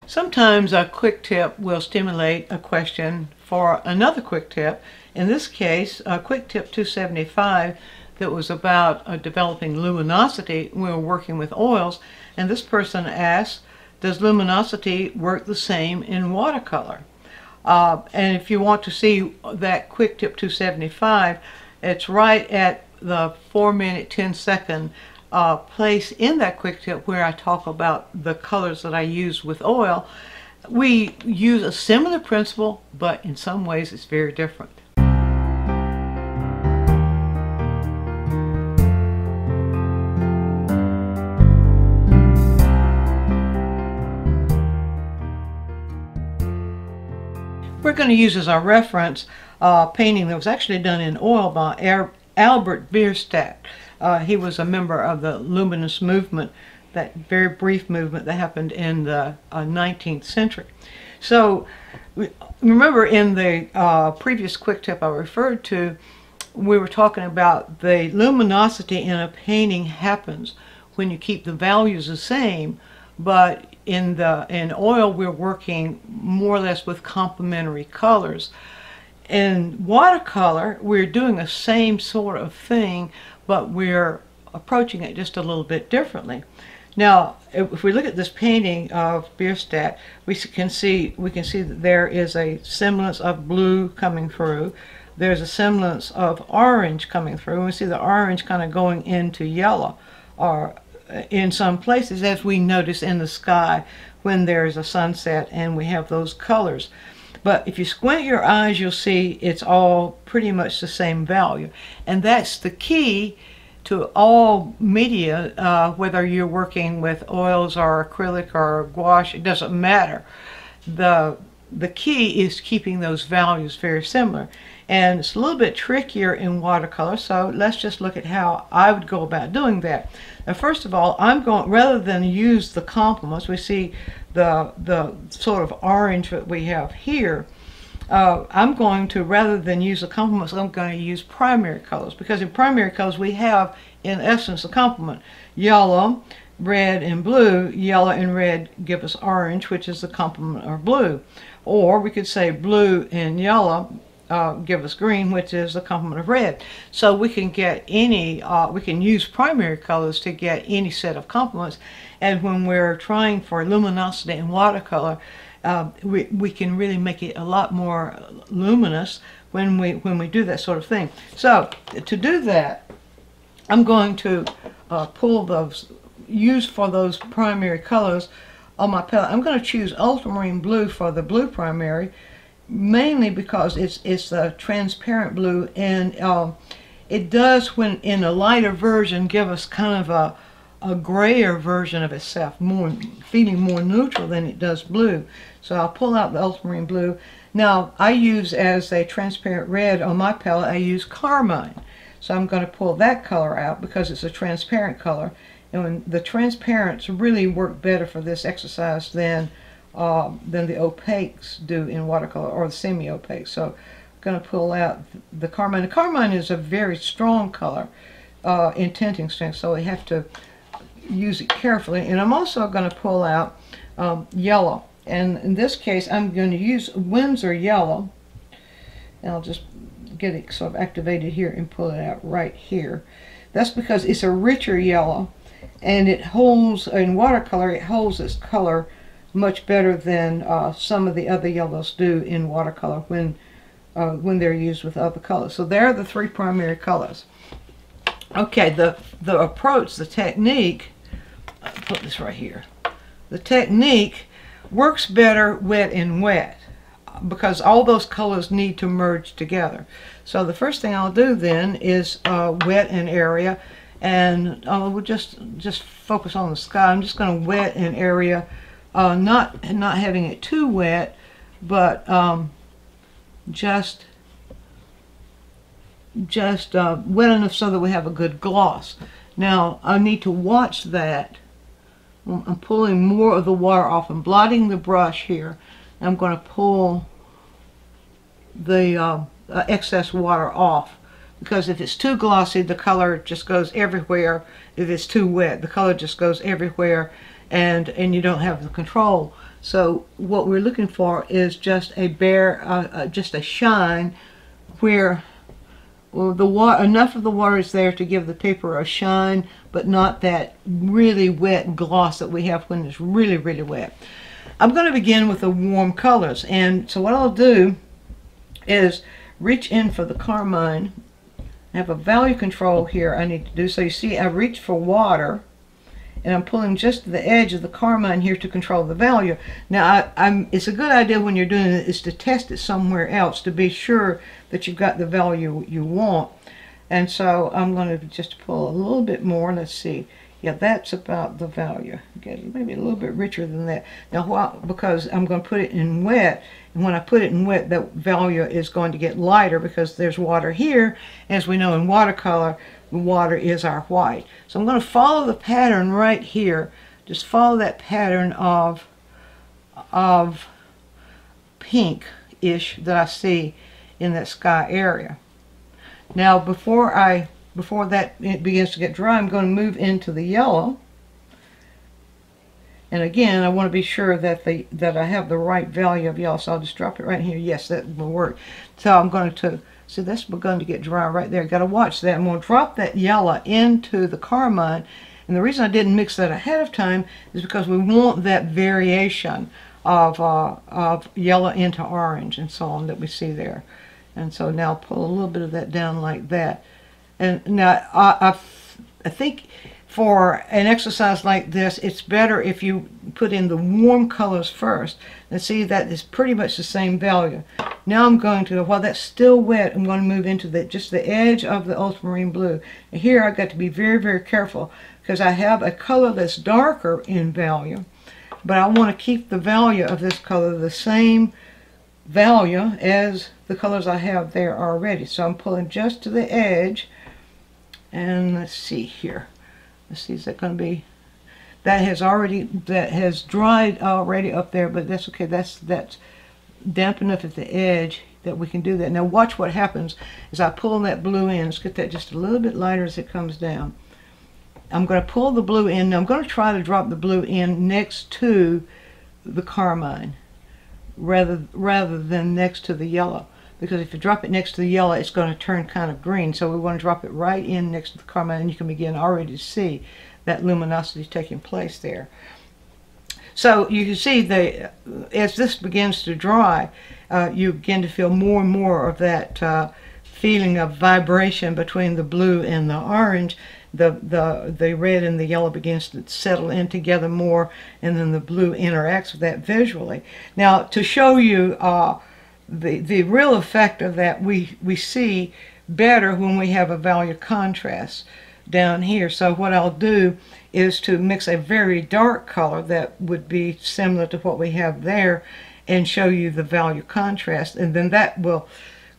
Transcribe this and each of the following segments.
Sometimes a quick tip will stimulate a question for another quick tip. In this case, quick tip 275 that was about developing luminosity. We were working with oils, and this person asked, does luminosity work the same in watercolor? And if you want to see that quick tip 275, it's right at the 4-minute 10-second place in that quick tip where I talk about the colors that I use with oil. We use a similar principle, but in some ways it's very different. We're going to use as our reference a painting that was actually done in oil by Albert Bierstadt. He was a member of the luminous movement, that very brief movement that happened in the 19th century. So remember in the previous quick tip I referred to, we were talking about the luminosity in a painting happens when you keep the values the same, but in oil we're working more or less with complementary colors. In watercolor we're doing the same sort of thing, but we're approaching it just a little bit differently. Now, if we look at this painting of Bierstadt, we can see that there is a semblance of blue coming through. There's a semblance of orange coming through, and we see the orange kind of going into yellow, or in some places, as we notice in the sky when there's a sunset and we have those colors. But if you squint your eyes, you'll see it's all pretty much the same value. And that's the key to all media, whether you're working with oils or acrylic or gouache, it doesn't matter. The key is keeping those values very similar. And it's a little bit trickier in watercolor, so let's just look at how I would go about doing that. Now, first of all, I'm going, rather than use the complements, we see the sort of orange that we have here, I'm going to, rather than use the complements, I'm going to use primary colors, because in primary colors we have, in essence, a complement. Yellow, red, and blue. Yellow and red give us orange, which is the complement of blue. Or we could say blue and yellow give us green, which is the complement of red. So we can get any, we can use primary colors to get any set of complements. And when we're trying for luminosity in watercolor, we can really make it a lot more luminous when we do that sort of thing. So to do that, I'm going to pull those, use for those primary colors on my palette. I'm going to choose ultramarine blue for the blue primary, mainly because it's a transparent blue, and it does, when in a lighter version, give us kind of a grayer version of itself, feeling more neutral than it does blue. So I'll pull out the ultramarine blue. Now I use, as a transparent red on my palette, I use carmine. So I'm going to pull that color out because it's a transparent color, and when the transparents really work better for this exercise than the opaques do in watercolor, or the semi-opaque. So I'm going to pull out the carmine. The carmine is a very strong color in tinting strength, so we have to use it carefully. And I'm also going to pull out yellow, and in this case I'm going to use Winsor yellow, and I'll just get it sort of activated here and pull it out right here. That's because it's a richer yellow, and it holds, in watercolor, it holds its color much better than some of the other yellows do in watercolor when they're used with other colors. So there are the three primary colors. Okay, the approach, the technique, I'll put this right here. The technique works better wet and wet, because all those colors need to merge together. So the first thing I'll do then is wet an area, and we'll just focus on the sky. I'm just going to wet an area, not having it too wet, but just wet enough so that we have a good gloss. Now I need to watch that. I'm pulling more of the water off. I'm blotting the brush here. I'm going to pull the excess water off, because if it's too glossy, the color just goes everywhere. If it's too wet, the color just goes everywhere, and you don't have the control. So what we're looking for is just a bare, just a shine where, well, enough of the water is there to give the paper a shine, but not that really wet gloss that we have when it's really, really wet. I'm going to begin with the warm colors, and so what I'll do is reach in for the carmine. I have a value control here I need to do. So you see I reach for water, and I'm pulling just the edge of the carmine here to control the value. Now it's a good idea when you're doing it is to test it somewhere else to be sure that you've got the value you want. And so I'm going to just pull a little bit more. Let's see. Yeah, that's about the value. Get maybe a little bit richer than that. Now, because I'm going to put it in wet, and when I put it in wet, the value is going to get lighter because there's water here. As we know in watercolor, water is our white. So I'm going to follow the pattern right here. Just follow that pattern of pink-ish that I see in that sky area. Now, before that it begins to get dry, I'm going to move into the yellow. And again, I want to be sure that I have the right value of yellow. So I'll just drop it right here. Yes, that will work. So I'm going to, see, that's begun to get dry right there. Got to watch that. I'm going to drop that yellow into the carmine. And the reason I didn't mix that ahead of time is because we want that variation of yellow into orange and so on that we see there. And so now I'll pull a little bit of that down like that. And now I think for an exercise like this, it's better if you put in the warm colors first. And see, that is pretty much the same value. Now I'm going to, while that's still wet, I'm going to move into just the edge of the ultramarine blue. And here I've got to be very, very careful because I have a color that's darker in value, but I want to keep the value of this color the same value as the colors I have there already. So I'm pulling just to the edge. And let's see here. Let's see, is that going to be, that has dried already up there, but that's okay. That's damp enough at the edge that we can do that. Now watch what happens as I pull that blue in. Let's get that just a little bit lighter as it comes down. I'm going to pull the blue in. Now I'm going to try to drop the blue in next to the carmine rather than next to the yellow. Because if you drop it next to the yellow, it's going to turn kind of green. So we want to drop it right in next to the carmine, and you can begin already to see that luminosity taking place there. So you can see as this begins to dry, you begin to feel more and more of that feeling of vibration between the blue and the orange. The red and the yellow begins to settle in together more, and then the blue interacts with that visually. Now, to show you the real effect of that, we see better when we have a value contrast down here. So what I'll do is to mix a very dark color that would be similar to what we have there and show you the value contrast, and then that will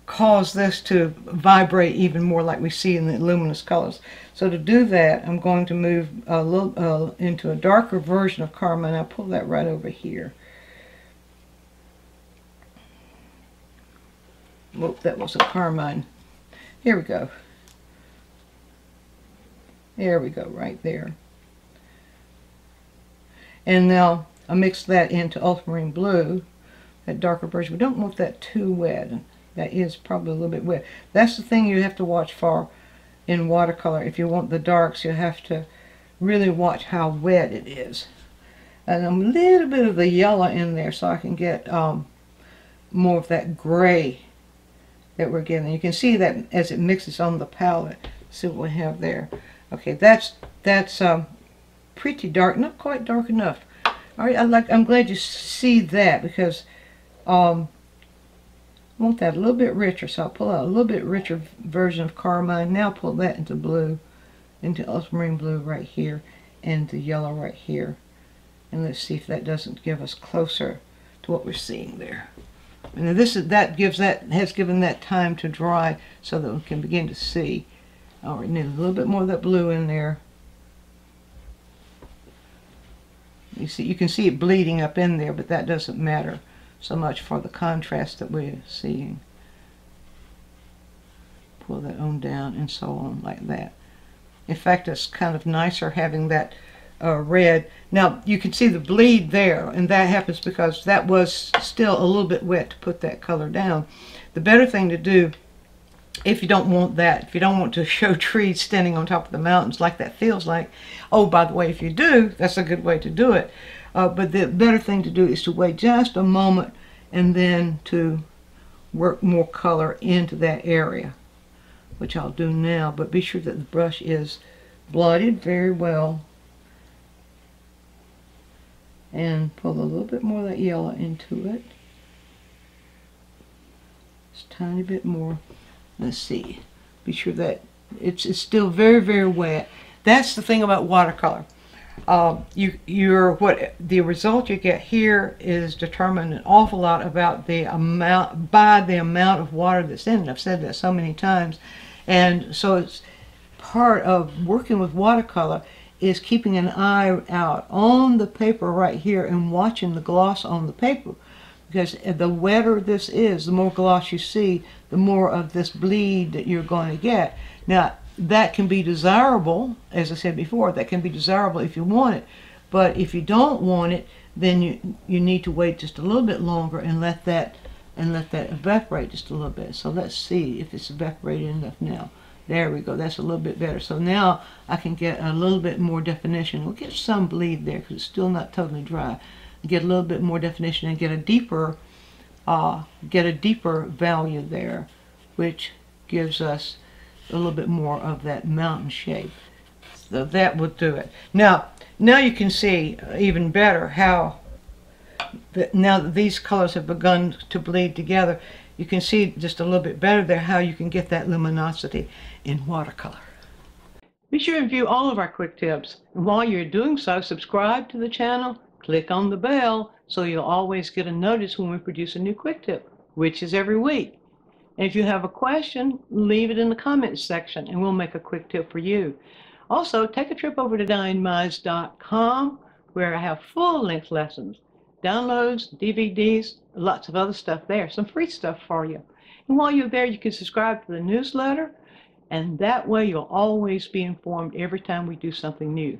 cause this to vibrate even more like we see in the luminous colors. So to do that, I'm going to move a little into a darker version of carmine. I'll pull that right over here. Whoop, that was a carmine. Here we go. There we go, right there. And now I mix that into ultramarine blue, that darker version. We don't want that too wet. That is probably a little bit wet. That's the thing you have to watch for in watercolor. If you want the darks, you have to really watch how wet it is. And a little bit of the yellow in there so I can get more of that gray that we're getting. You can see that as it mixes on the palette. See what we have there. Okay, that's pretty dark, not quite dark enough. All right, I'm glad you see that because I want that a little bit richer. So I'll pull out a little bit richer version of carmine. Now pull that into blue, into ultramarine blue right here, and the yellow right here. And let's see if that doesn't give us closer to what we're seeing there. And has given that time to dry so that we can begin to see. All right, need a little bit more of that blue in there. You can see it bleeding up in there, but that doesn't matter so much for the contrast that we're seeing. Pull that on down and so on like that. In fact, it's kind of nicer having that red. Now you can see the bleed there, and that happens because that was still a little bit wet to put that color down. The better thing to do, if you don't want that, if you don't want to show trees standing on top of the mountains like that feels like, oh, by the way, if you do, that's a good way to do it. But the better thing to do is to wait just a moment and then to work more color into that area, which I'll do now. But be sure that the brush is blotted very well, and pull a little bit more of that yellow into it. Just a tiny bit more. Let's see. Be sure that it's still very, very wet. That's the thing about watercolor. The result you get here is determined an awful lot about the amount of water that's in it. I've said that so many times, and so it's part of working with watercolor is keeping an eye out on the paper right here and watching the gloss on the paper, because the wetter this is, the more gloss you see, the more of this bleed that you're going to get. Now that can be desirable, as I said before, that can be desirable if you want it, but if you don't want it, then you need to wait just a little bit longer and let that evaporate just a little bit. So let's see if it's evaporated enough now. There we go. That's a little bit better. So now I can get a little bit more definition. We'll get some bleed there because it's still not totally dry. Get a little bit more definition and get a deeper value there, which gives us a little bit more of that mountain shape. So that will do it. Now you can see even better how now that these colors have begun to bleed together, you can see just a little bit better there how you can get that luminosity in watercolor. Be sure and view all of our quick tips. And while you're doing so, subscribe to the channel, click on the bell so you'll always get a notice when we produce a new quick tip, which is every week. And if you have a question, leave it in the comments section and we'll make a quick tip for you. Also, take a trip over to DianneMize.com where I have full-length lessons, downloads, DVDs, lots of other stuff there, some free stuff for you. And while you're there, you can subscribe to the newsletter, and that way you'll always be informed every time we do something new.